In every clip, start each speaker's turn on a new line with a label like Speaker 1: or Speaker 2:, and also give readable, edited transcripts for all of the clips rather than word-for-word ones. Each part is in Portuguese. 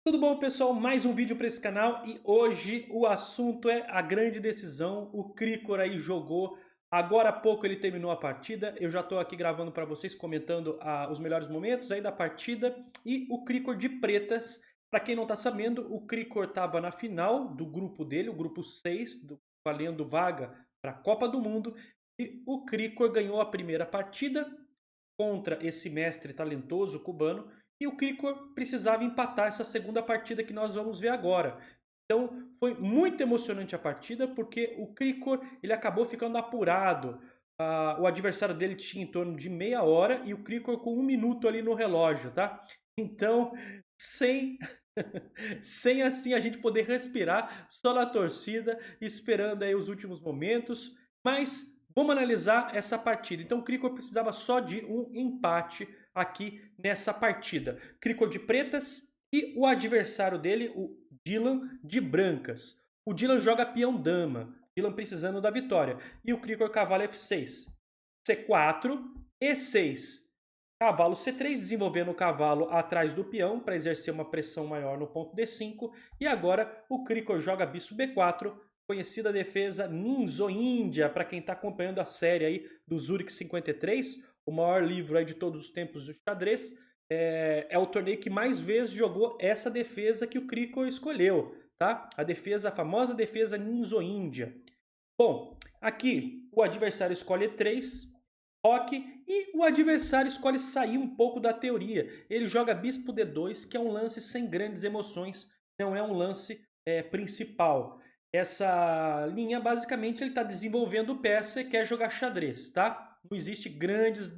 Speaker 1: Tudo bom, pessoal? Mais um vídeo para esse canal e hoje o assunto é a grande decisão. O Krikor aí jogou, agora há pouco ele terminou a partida. Eu já estou aqui gravando para vocês, comentando os melhores momentos aí da partida. E o Krikor de pretas, para quem não está sabendo, o Krikor estava na final do grupo dele, o grupo 6, valendo vaga para a Copa do Mundo. E o Krikor ganhou a primeira partida contra esse mestre talentoso cubano, e o Krikor precisava empatar essa segunda partida que nós vamos ver agora. Então foi muito emocionante a partida, porque o Krikor ele acabou ficando apurado. O adversário dele tinha em torno de meia hora e o Krikor com 1 minuto ali no relógio, tá? Então, sem, sem assim a gente poder respirar, só na torcida, esperando aí os últimos momentos. Mas vamos analisar essa partida. Então o Krikor precisava só de um empate aqui nessa partida. Krikor de pretas e o adversário dele, o Dylan, de brancas. O Dylan joga peão dama, Dylan precisando da vitória. E o Krikor cavalo F6. C4, E6. Cavalo C3, desenvolvendo o cavalo atrás do peão para exercer uma pressão maior no ponto D5. E agora o Krikor joga bispo B4, conhecida defesa Ninzo-Índia, para quem está acompanhando a série aí do Zurich 53, o maior livro aí de todos os tempos do xadrez. É o torneio que mais vezes jogou essa defesa que o Krikor escolheu, tá? A famosa defesa Ninzo-Índia. Bom, aqui o adversário escolhe E3, roque, e o adversário escolhe sair um pouco da teoria. Ele joga bispo D2, que é um lance sem grandes emoções, não é um lance principal. Essa linha, basicamente, ele está desenvolvendo peça e quer jogar xadrez, tá? Não existe grandes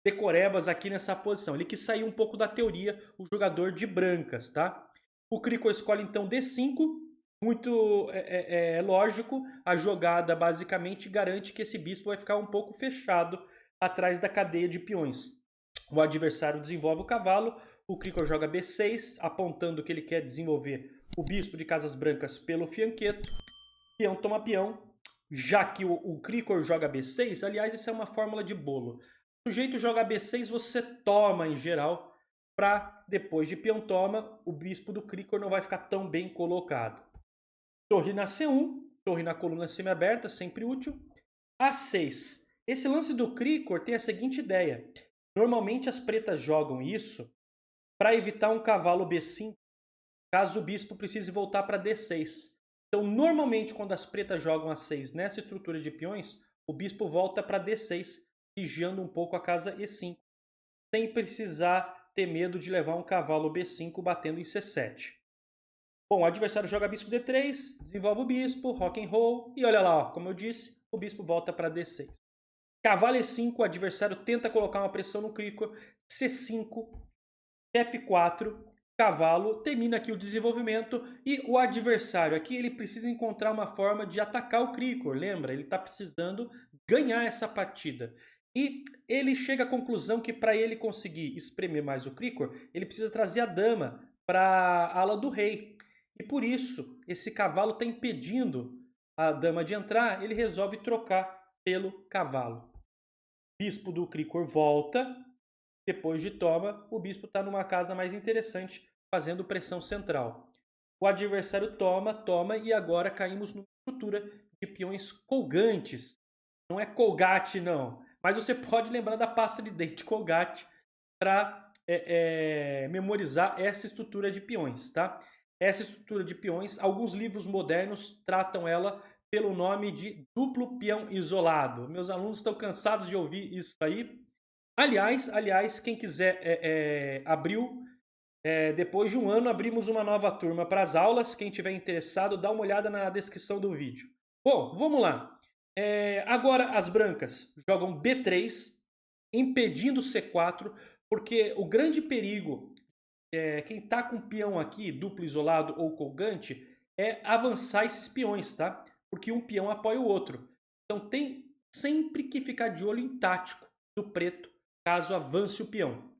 Speaker 1: decorebas aqui nessa posição. Ele quis sair um pouco da teoria, o jogador de brancas, tá? O Krikor escolhe então D5, muito lógico, a jogada basicamente garante que esse bispo vai ficar um pouco fechado atrás da cadeia de peões. O adversário desenvolve o cavalo, o Krikor joga B6, apontando que ele quer desenvolver o bispo de casas brancas pelo fianqueto. Peão toma peão, já que o Krikor joga B6, aliás, isso é uma fórmula de bolo. O sujeito joga B6, você toma em geral, para depois de peão toma, o bispo do Krikor não vai ficar tão bem colocado. Torre na C1, torre na coluna semiaberta, sempre útil. A6. Esse lance do Krikor tem a seguinte ideia. Normalmente as pretas jogam isso para evitar um cavalo B5, caso o bispo precise voltar para D6. Então, normalmente, quando as pretas jogam A6 nessa estrutura de peões, o bispo volta para D6, vigiando um pouco a casa E5, sem precisar ter medo de levar um cavalo B5 batendo em C7. Bom, o adversário joga bispo D3, desenvolve o bispo, rock and roll, e olha lá, ó, como eu disse, o bispo volta para D6. Cavalo E5, o adversário tenta colocar uma pressão no Krikor, C5, F4, cavalo, termina aqui o desenvolvimento e o adversário aqui ele precisa encontrar uma forma de atacar o Krikor, lembra? Ele está precisando ganhar essa partida. E ele chega à conclusão que para ele conseguir espremer mais o Krikor, ele precisa trazer a dama para a ala do rei. E por isso, esse cavalo está impedindo a dama de entrar, ele resolve trocar pelo cavalo. Bispo do Krikor volta, depois de toma, o bispo está numa casa mais interessante, fazendo pressão central. O adversário toma, toma, e agora caímos numa estrutura de peões colgantes. Não é Colgate, não. Mas você pode lembrar da pasta de dente Colgate para memorizar essa estrutura de peões, tá? Essa estrutura de peões, alguns livros modernos tratam ela pelo nome de duplo peão isolado. Meus alunos estão cansados de ouvir isso aí. Aliás, quem quiser abriu, depois de um ano abrimos uma nova turma para as aulas. Quem tiver interessado, dá uma olhada na descrição do vídeo. Bom, vamos lá. Agora as brancas jogam B3, impedindo C4, porque o grande perigo, quem está com peão aqui, duplo isolado ou colgante, é avançar esses peões, tá? Porque um peão apoia o outro. Então tem sempre que ficar de olho em tático do preto, caso avance o peão.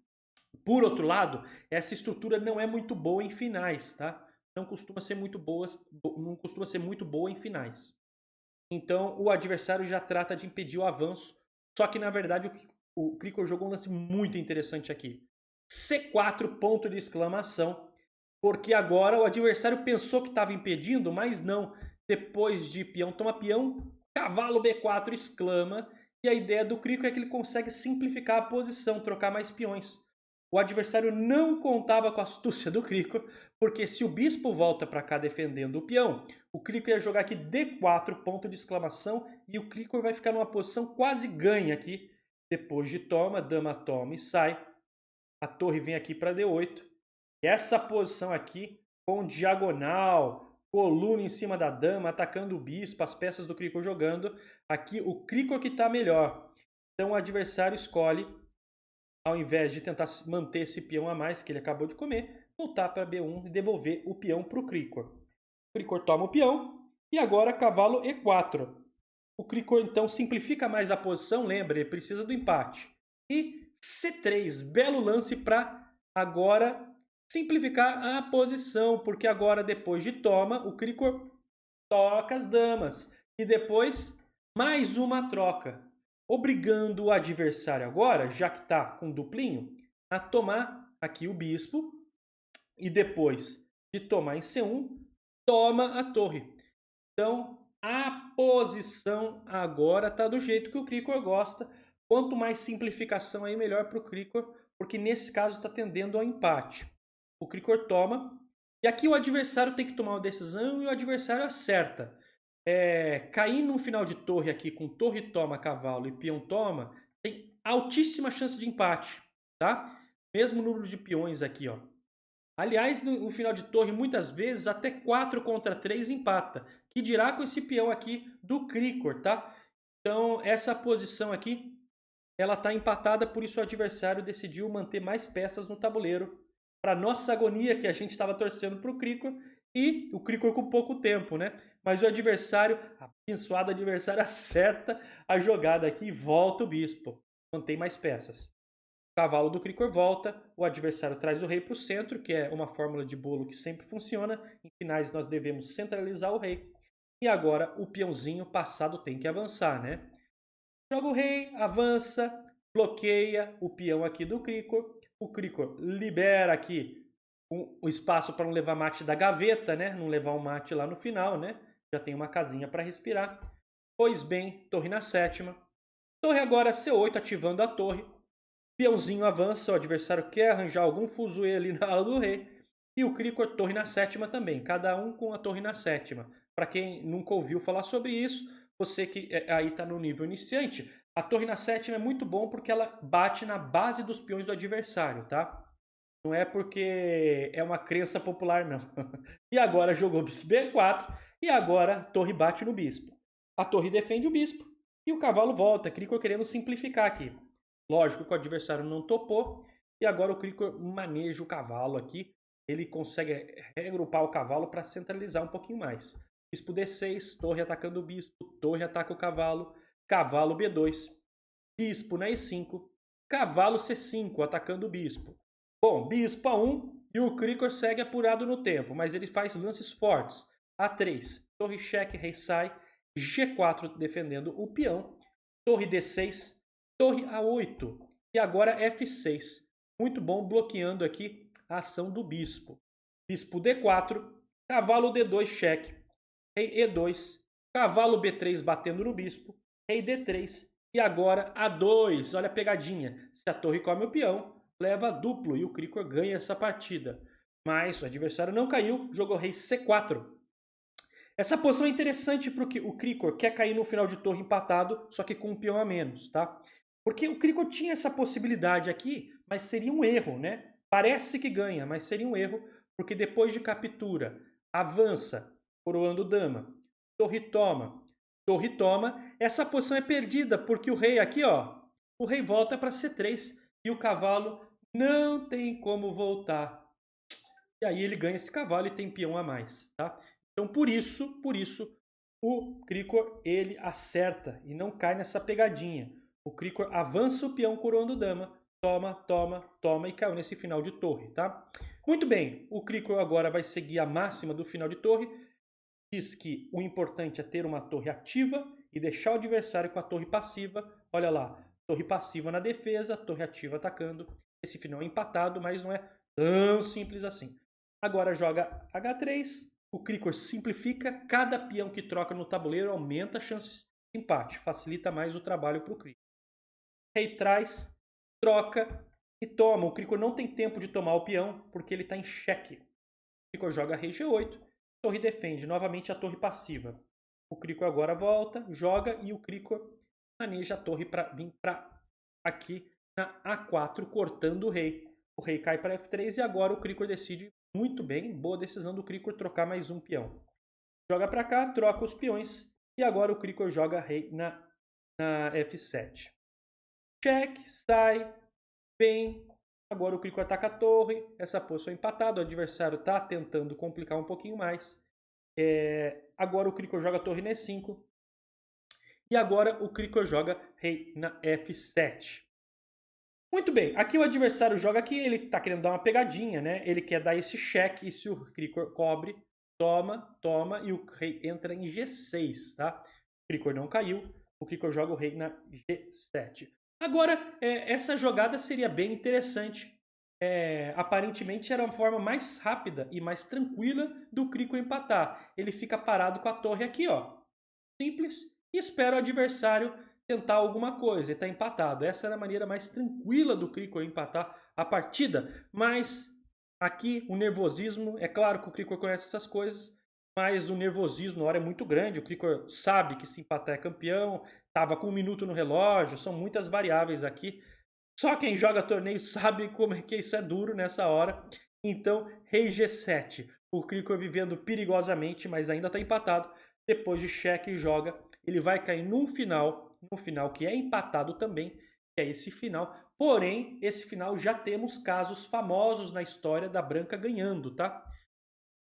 Speaker 1: Por outro lado, essa estrutura não é muito boa em finais, tá? Não costuma ser muito boa em finais. Então o adversário já trata de impedir o avanço. Só que na verdade o Krikor jogou um lance muito interessante aqui. C4, ponto de exclamação. porque agora o adversário pensou que estava impedindo, mas não. Depois de peão toma peão, cavalo B4 exclama. E a ideia do Crico é que ele consegue simplificar a posição, trocar mais peões. O adversário não contava com a astúcia do Crico, porque se o bispo volta para cá defendendo o peão, o Crico ia jogar aqui D4, ponto de exclamação, e o Crico vai ficar numa posição quase ganha aqui. Depois de toma, dama toma e sai. A torre vem aqui para D8. E essa posição aqui, com diagonal, coluna em cima da dama, atacando o bispo, as peças do Crico jogando. Aqui o Crico que está melhor. Então o adversário escolhe, ao invés de tentar manter esse peão a mais que ele acabou de comer, voltar para B1 e devolver o peão para o Crico. O Crico toma o peão e agora cavalo E4. O Crico então simplifica mais a posição, lembra, ele precisa do empate. E C3, belo lance para agora simplificar a posição, porque agora depois de toma, o Crico toca as damas. E depois mais uma troca, obrigando o adversário agora, já que está com duplinho, a tomar aqui o bispo. E depois de tomar em C1, toma a torre. Então a posição agora está do jeito que o Crico gosta. Quanto mais simplificação aí, melhor para o Crico, porque nesse caso está tendendo ao empate. O Crico toma, e aqui o adversário tem que tomar uma decisão e o adversário acerta. Cair num final de torre aqui com torre toma, cavalo e peão toma, tem altíssima chance de empate, tá? Mesmo número de peões aqui, ó. Aliás, no final de torre, muitas vezes, até 4 contra 3 empata. Que dirá com esse peão aqui do Cricor, tá? Então, essa posição aqui, ela está empatada, por isso o adversário decidiu manter mais peças no tabuleiro. Para nossa agonia, que a gente estava torcendo para o Cricor, e o Cricor com pouco tempo, né? Mas o adversário, abençoado adversário, acerta a jogada aqui e volta o bispo. Mantém mais peças. O cavalo do Cricor volta, o adversário traz o rei para o centro, que é uma fórmula de bolo que sempre funciona. Em finais nós devemos centralizar o rei. E agora o peãozinho passado tem que avançar, né? Joga o rei, avança, bloqueia o peão aqui do Cricor. O Cricor libera aqui o espaço para não levar mate da gaveta, né? Não levar um mate lá no final, né? Já tem uma casinha para respirar. Pois bem, torre na sétima. Torre agora C8, ativando a torre. Peãozinho avança, o adversário quer arranjar algum fuzuê ali na ala do rei. E o Cricor torre na sétima também, cada um com a torre na sétima. Para quem nunca ouviu falar sobre isso, você que aí está no nível iniciante, a torre na sétima é muito bom porque ela bate na base dos peões do adversário, tá? Não é porque é uma crença popular, não. E agora jogou bispo B4 e agora a torre bate no bispo. A torre defende o bispo e o cavalo volta. Cricor querendo simplificar aqui. Lógico que o adversário não topou e agora o Cricor maneja o cavalo aqui. Ele consegue regrupar o cavalo para centralizar um pouquinho mais. Bispo D6, torre atacando o bispo, torre ataca o cavalo, cavalo B2, bispo na E5, cavalo C5 atacando o bispo. Bom, bispo A1 e o Cricor segue apurado no tempo, mas ele faz lances fortes. A3, torre cheque, rei sai, G4 defendendo o peão, torre D6, torre A8 e agora F6. Muito bom, bloqueando aqui a ação do bispo. Bispo D4, cavalo D2 cheque, rei E2, cavalo B3 batendo no bispo, rei D3 e agora A2. Olha a pegadinha. Se a torre come o peão, leva duplo e o Cricor ganha essa partida. Mas o adversário não caiu, jogou rei C4. Essa posição é interessante porque o Cricor quer cair no final de torre empatado, só que com um peão a menos, tá? Porque o Cricor tinha essa possibilidade aqui, mas seria um erro, né? Parece que ganha, mas seria um erro, porque depois de captura, avança, coroando dama, torre toma, essa posição é perdida, porque o rei aqui, ó, o rei volta para C3 e o cavalo não tem como voltar. E aí ele ganha esse cavalo e tem peão a mais, tá? Então por isso, o Cricor ele acerta e não cai nessa pegadinha. O Cricor avança o peão coroando dama, toma e caiu nesse final de torre, tá? Muito bem, o Cricor agora vai seguir a máxima do final de torre. Diz que o importante é ter uma torre ativa e deixar o adversário com a torre passiva. Olha lá, torre passiva na defesa, torre ativa atacando. Esse final é empatado, mas não é tão simples assim. Agora joga H3, o Krikor simplifica, cada peão que troca no tabuleiro aumenta a chance de empate, facilita mais o trabalho para o Krikor. Rei traz, troca e toma. O Krikor não tem tempo de tomar o peão porque ele está em xeque. O Krikor joga rei G8, torre defende, novamente a torre passiva. O Krikor agora volta, joga e o Krikor maneja a torre para vir para aqui na A4, cortando o rei. O rei cai para F3 e agora o Krikor decide muito bem, boa decisão do Krikor trocar mais um peão. Joga para cá, troca os peões e agora o Krikor joga rei na F7. Check, sai, vem. Agora o Krikor ataca a torre, essa posição empatada, o adversário está tentando complicar um pouquinho mais. Agora o Krikor joga a torre na E5. E agora o Krikor joga rei na F7. Muito bem, aqui o adversário joga aqui, ele está querendo dar uma pegadinha, né? Ele quer dar esse cheque, e se o Krikor cobre, toma, e o rei entra em G6, tá? O Krikor não caiu, o Krikor joga o rei na G7. Agora, essa jogada seria bem interessante. Aparentemente era uma forma mais rápida e mais tranquila do Krikor empatar. Ele fica parado com a torre aqui, ó. Simples. E espera o adversário tentar alguma coisa. Ele está empatado. Essa era a maneira mais tranquila do Krikor empatar a partida. Mas aqui o nervosismo, é claro que o Krikor conhece essas coisas, mas o nervosismo na hora é muito grande. O Krikor sabe que se empatar é campeão, estava com 1 minuto no relógio, são muitas variáveis aqui. Só quem joga torneio sabe como é que isso é duro nessa hora. Então, rei G7. O Krikor vivendo perigosamente, mas ainda está empatado. Depois de cheque joga, ele vai cair no final que é empatado também, que é esse final. Porém, esse final já temos casos famosos na história da branca ganhando, tá?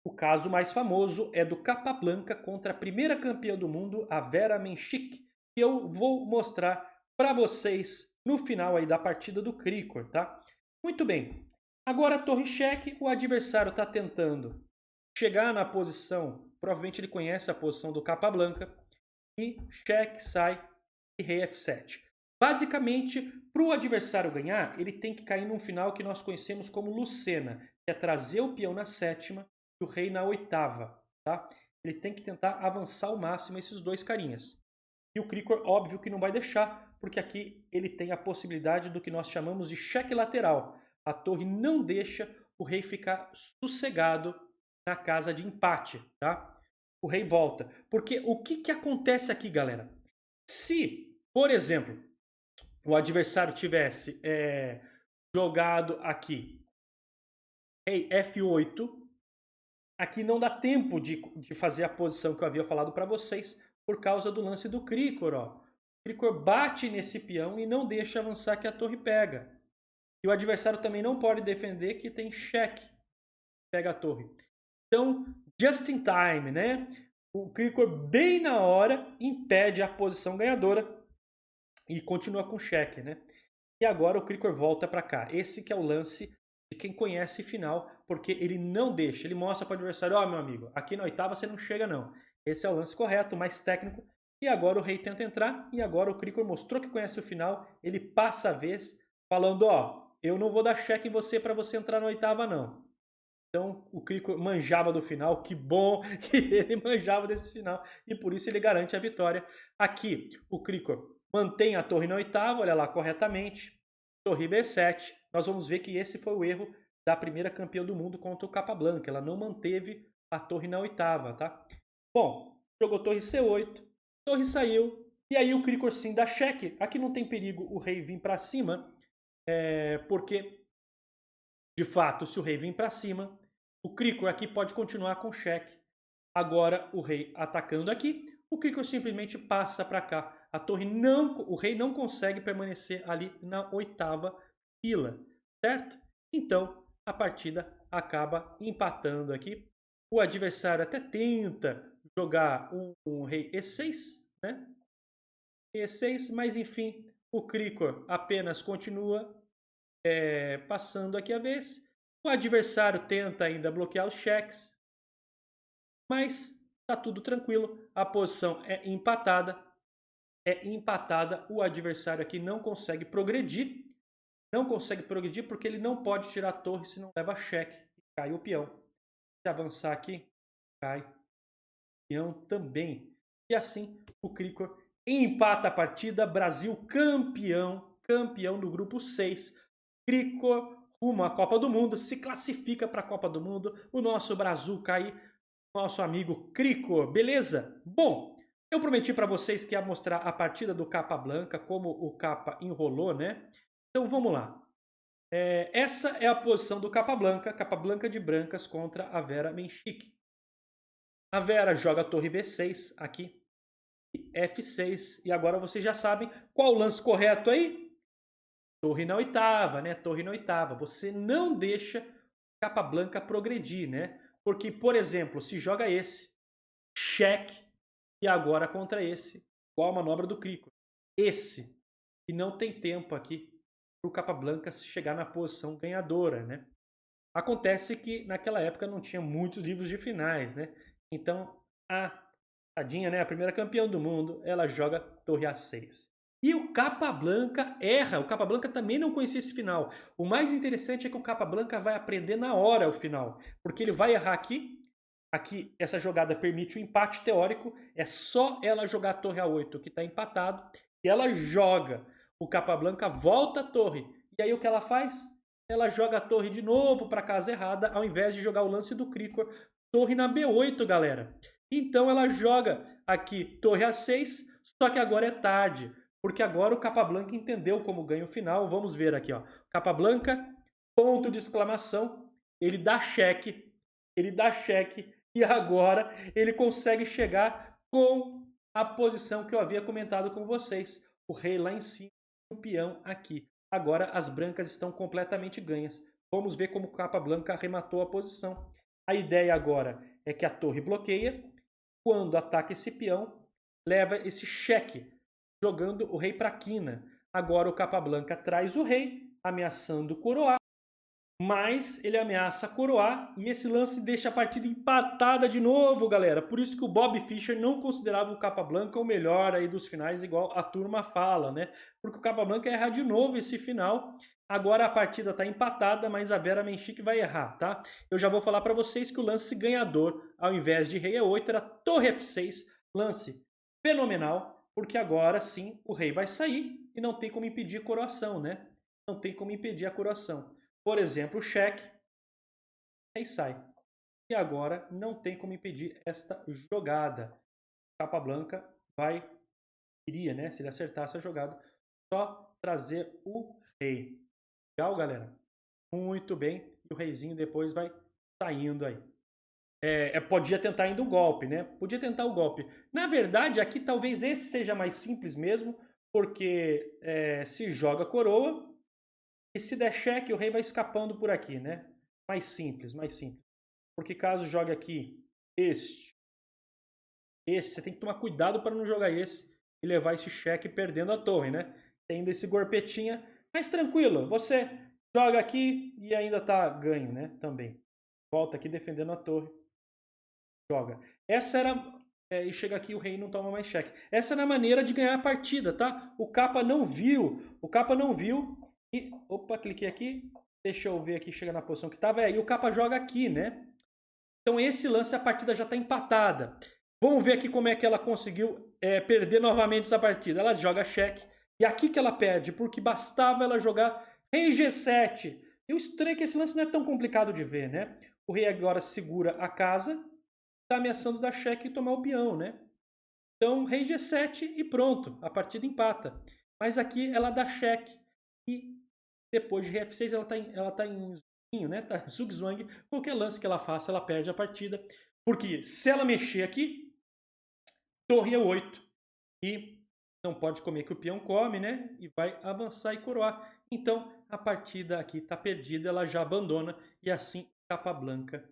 Speaker 1: O caso mais famoso é do Capablanca contra a primeira campeã do mundo, a Vera Menchik, que eu vou mostrar para vocês no final aí da partida do Krikor, tá? Muito bem. Agora torre cheque, o adversário está tentando chegar na posição, provavelmente ele conhece a posição do Capablanca, e cheque, sai e rei F7. Basicamente, para o adversário ganhar, ele tem que cair num final que nós conhecemos como Lucena, que é trazer o peão na sétima e o rei na oitava, tá? Ele tem que tentar avançar ao máximo esses dois carinhas. E o Krikor, óbvio que não vai deixar, porque aqui ele tem a possibilidade do que nós chamamos de cheque lateral. A torre não deixa o rei ficar sossegado na casa de empate, tá? O rei volta. Porque o que acontece aqui, galera? Se, por exemplo, o adversário tivesse jogado aqui rei F8, aqui não dá tempo de fazer a posição que eu havia falado para vocês por causa do lance do Krikor, ó. O Krikor bate nesse peão e não deixa avançar que a torre pega. E o adversário também não pode defender que tem cheque. Pega a torre. Então, just in time, né? O Krikor bem na hora impede a posição ganhadora e continua com cheque, né? E agora o Krikor volta para cá. Esse que é o lance de quem conhece final, porque ele não deixa, ele mostra para o adversário, ó, meu amigo, aqui na oitava você não chega não. Esse é o lance correto, mais técnico. E agora o rei tenta entrar e agora o Krikor mostrou que conhece o final, ele passa a vez falando, ó, eu não vou dar cheque em você para você entrar na oitava não. Então o Krikor manjava do final, que bom que ele manjava desse final e por isso ele garante a vitória. Aqui o Krikor mantém a torre na oitava, olha lá corretamente, torre B7. Nós vamos ver que esse foi o erro da primeira campeã do mundo contra o Capablanca, ela não manteve a torre na oitava, tá? Bom, jogou torre C8, torre saiu e aí o Krikor sim dá cheque. Aqui não tem perigo o rei vir para cima, porque de fato se o rei vir para cima, o Krikor aqui pode continuar com cheque. Agora o rei atacando aqui, o Krikor simplesmente passa para cá. O rei não consegue permanecer ali na oitava fila, certo? Então a partida acaba empatando aqui. O adversário até tenta jogar um rei E6, né? E6, mas enfim, o Krikor apenas continua passando aqui a vez. O adversário tenta ainda bloquear os cheques, mas está tudo tranquilo. A posição é empatada. O adversário aqui não consegue progredir. Não consegue progredir porque ele não pode tirar a torre se não leva cheque e cai o peão. Se avançar aqui, cai. Peão também. E assim, o Cricor empata a partida. Brasil campeão. Campeão do grupo 6. Cricor rumo à Copa do Mundo. Se classifica para a Copa do Mundo. O nosso Brazuca aí, nosso amigo Cricor. Beleza? Bom, eu prometi para vocês que ia mostrar a partida do Capablanca, como o Capa enrolou, né? Então vamos lá. Essa é a posição do Capablanca de brancas contra a Vera Menchik. A Vera joga a torre B6 aqui, F6, e agora vocês já sabem qual o lance correto aí? Torre na oitava, né? Torre na oitava. Você não deixa Capablanca progredir, né? Porque, por exemplo, se joga esse, cheque, e agora contra esse, qual a manobra do Cricor? Esse, e não tem tempo aqui para o Capablanca chegar na posição ganhadora, né? Acontece que naquela época não tinha muitos livros de finais, né? Então a tadinha, né, a primeira campeã do mundo, ela joga torre A6. E o Capablanca erra. O Capablanca também não conhecia esse final. O mais interessante é que o Capablanca vai aprender na hora o final, porque ele vai errar aqui. Aqui essa jogada permite o empate teórico. É só ela jogar a torre A8 que está empatado. E ela joga. O Capablanca volta a torre. E aí o que ela faz? Ela joga a torre de novo para a casa errada, ao invés de jogar o lance do Cricor. Torre na B8, galera. Então ela joga aqui torre A6, só que agora é tarde. Porque agora o Capablanca entendeu como ganha o final. Vamos ver aqui, ó. Capablanca, ponto de exclamação. Ele dá cheque. Ele dá cheque. E agora ele consegue chegar com a posição que eu havia comentado com vocês. O rei lá em cima, o peão aqui. Agora as brancas estão completamente ganhas. Vamos ver como o Capablanca arrematou a posição. A ideia agora é que a torre bloqueia. Quando ataca esse peão, leva esse cheque, jogando o rei para a quina. Agora o Capablanca traz o rei, ameaçando coroar. Mas ele ameaça coroar e esse lance deixa a partida empatada de novo, galera. Por isso que o Bob Fischer não considerava o Capablanca o melhor aí dos finais, igual a turma fala, né? Porque o Capablanca erra de novo esse final. Agora a partida está empatada, mas a Vera Menchik vai errar, tá? Eu já vou falar para vocês que o lance ganhador, ao invés de rei E8, era torre F6. Lance fenomenal, porque agora sim o rei vai sair e não tem como impedir a coroação, né? Não tem como impedir a coroação. Por exemplo, cheque, aí sai. E agora não tem como impedir esta jogada. Capablanca iria, né, se ele acertasse a jogada, só trazer o rei. Legal, galera? Muito bem. E o reizinho depois vai saindo aí. Podia tentar ainda o golpe, né? Podia tentar o golpe. Na verdade, aqui talvez esse seja mais simples mesmo, porque se joga coroa, e se der cheque, o rei vai escapando por aqui, né? Mais simples, mais simples. Porque caso jogue aqui este, você tem que tomar cuidado para não jogar esse e levar esse cheque perdendo a torre, né? Tem ainda esse gorpetinha, mas tranquilo, você joga aqui e ainda tá ganho, né? Também. Volta aqui defendendo a torre. Joga. Essa era... e chega aqui o rei não toma mais cheque. Essa era a maneira de ganhar a partida, tá? O Capa não viu. O Capa não viu. E, opa, cliquei aqui. Deixa eu ver aqui, chega na posição que estava. E o Capa joga aqui, né? Então esse lance, a partida já está empatada. Vamos ver aqui como é que ela conseguiu perder novamente essa partida. Ela joga cheque. E aqui que ela perde, porque bastava ela jogar rei G7. E o estranho é que esse lance não é tão complicado de ver, né? O rei agora segura a casa, está ameaçando dar cheque e tomar o peão, né? Então rei G7 e pronto, a partida empata. Mas aqui ela dá cheque. E depois de rei F6 ela tá em zunguinho, né? Tá zugzwang. Qualquer lance que ela faça, ela perde a partida. Porque se ela mexer aqui, torre E8. E não pode comer que o peão come, né? E vai avançar e coroar. Então a partida aqui tá perdida, ela já abandona. E assim Capablanca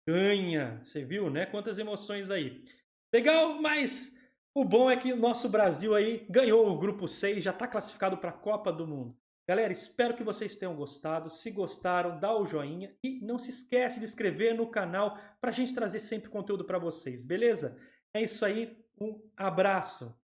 Speaker 1: ganha. Você viu, né? Quantas emoções aí. Legal, mas o bom é que o nosso Brasil aí ganhou o grupo 6, já está classificado para a Copa do Mundo. Galera, espero que vocês tenham gostado. Se gostaram, dá o joinha e não se esquece de inscrever no canal para a gente trazer sempre conteúdo para vocês, beleza? É isso aí, um abraço.